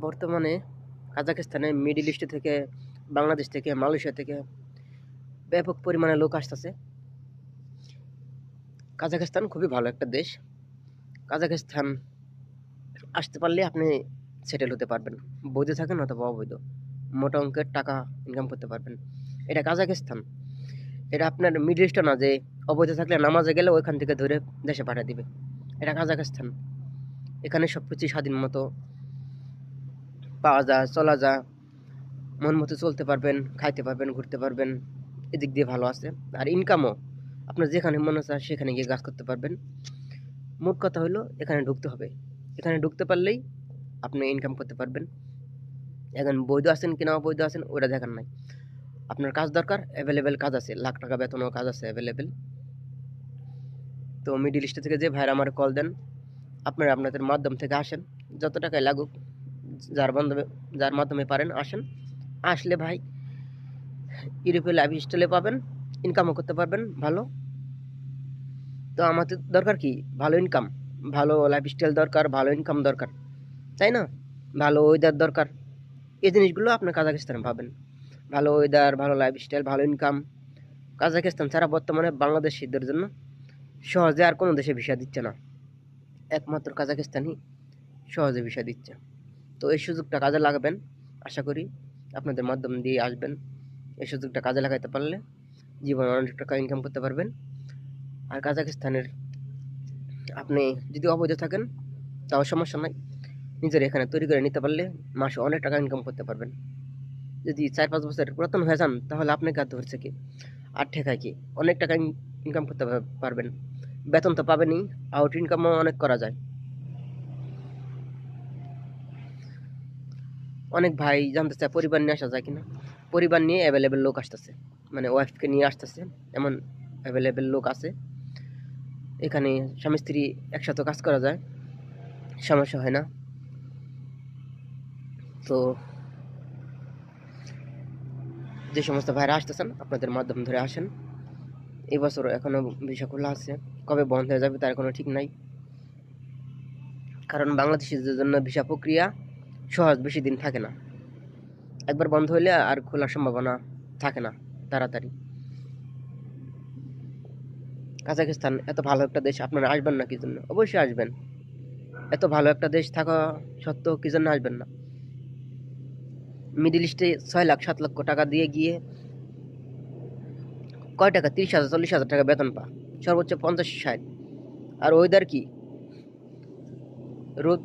বর্তমানে কাজাখস্তানে middle east থেকে, বাংলাদেশ থেকে, মালয়েশিয়া থেকে ব্যাপক পরিমাণে লোক আসতেছে। কাজাখস্তান খুবই ভালো একটা দেশ। কাজাখস্তান আসতে পারলে আপনি সেটেল হতে পারবেন, বৈধ থাকেন অথবা অবৈধ, মোটা অঙ্কের টাকা ইনকাম করতে পারবেন। এটা কাজাখস্তান, এটা আপনার মিডল ইস্ট না যে অবৈধ থাকলে নামাজে গেলে ওইখান থেকে ধরে দেশে পাঠিয়ে দিবে। এটা কাজাখস্তান, এখানে সব কিছু স্বাধীন মতো পাওয়া যায়, চলা যায়, মন মতো চলতে পারবেন, খাইতে পারবেন, ঘুরতে পারবেন, এদিক দিয়ে ভালো আছে। আর ইনকামও আপনার যেখানে মনে চায় সেখানে গিয়ে কাজ করতে পারবেন। মোট কথা হলো এখানে ঢুকতে হবে, এখানে ঢুকতে পারলেই আপনি ইনকাম করতে পারবেন। এখন বৈধ আছেন কিনা অবৈধ আছেন ওটা দেখার নাই, আপনার কাজ দরকার, অ্যাভেলেবেল কাজ আছে, লাখ টাকা বেতনও কাজ আছে অ্যাভেলেবেল। তো মিডিল ইস্ট থেকে যে ভাইরা আমার কল দেন, আপনারা আপনাদের মাধ্যম থেকে আসেন, যত টাকায় লাগুক, যার মাধ্যমে পারেন আসেন। আসলে ভাই ইউরোপীয় লাইফ স্টাইলে পাবেন, ইনকামও করতে পারবেন ভালো। তো আমাদের দরকার কি? ভালো ইনকাম, ভালো লাইফ স্টাইল দরকার, ভালো ইনকাম দরকার, তাই না? ভালো ওয়েদার দরকার। এই জিনিসগুলো আপনি কাজাখস্তানে পাবেন, ভালো ওয়েদার, ভালো লাইফ স্টাইল, ভালো ইনকাম। কাজাখস্তান ছাড়া বর্তমানে বাংলাদেশিদের জন্য সহজে আর কোনো দেশে ভিসা দিচ্ছে না, একমাত্র কাজাখস্তানই সহজে ভিসা দিচ্ছে। তো এই সুযোগটা কাজে লাগাবেন, আশা করি আপনাদের মাধ্যম দিয়ে আসবেন। এই সুযোগটা কাজে লাগাইতে পারলে জীবনে অনেক টাকা ইনকাম করতে পারবেন। আর কাজাখস্তানের আপনি যদি অবৈধ থাকেন তাও সমস্যা নাই, নিজের এখানে তৈরি করে নিতে পারলে মাসে অনেক টাকা ইনকাম করতে পারবেন। যদি 4-5 বছরের পুরাতন হয়ে যান তাহলে আপনাকে আর ধরছে কি, আর ঠেকায় কি, অনেক টাকা ইনকাম করতে পারবেন। বেতন তো পাবেনই, আউট ইনকামও অনেক করা যায়। অনেক ভাই জানতে চায় পরিবার নিয়ে আসা যায় কিনা। পরিবার নিয়ে অ্যাভেলেবেল লোক আসতেছে, মানে ওয়াইফকে নিয়ে আসতেছে, এমন অ্যাভেলেবেল লোক আছে এখানে। স্বামী স্ত্রী একসাথে কাজ করা যায়, সমস্যা হয় না। তো যে সমস্ত ভাইরা আসতেছেন আপনাদের মাধ্যম ধরে আসেন। এই বছর এখনো ভিসা খোলা আছে, কবে বন্ধ হয়ে যাবে তার কোনো ঠিক নাই। কারণ বাংলাদেশিদের জন্য ভিসা প্রক্রিয়া সহজ, বেশি দিন থাকে না, একবার বন্ধ হলে আর খোলার সম্ভাবনা থাকে না তাড়াতাড়ি। কাজাখস্তান এত ভালো একটা দেশ, আপনারা আসবেন না কি জন্য? অবশ্যই আসবেন। এত ভালো একটা দেশ থাকা সত্ত্বেও কি জন্য আসবেন না? মিডিল ইস্টে 6 লাখ 7 লক্ষ টাকা দিয়ে গিয়ে কয় টাকা, 30,000 40,000 টাকা বেতন পা, সর্বোচ্চ 50-60। আর ওয়েদার কি, রোদ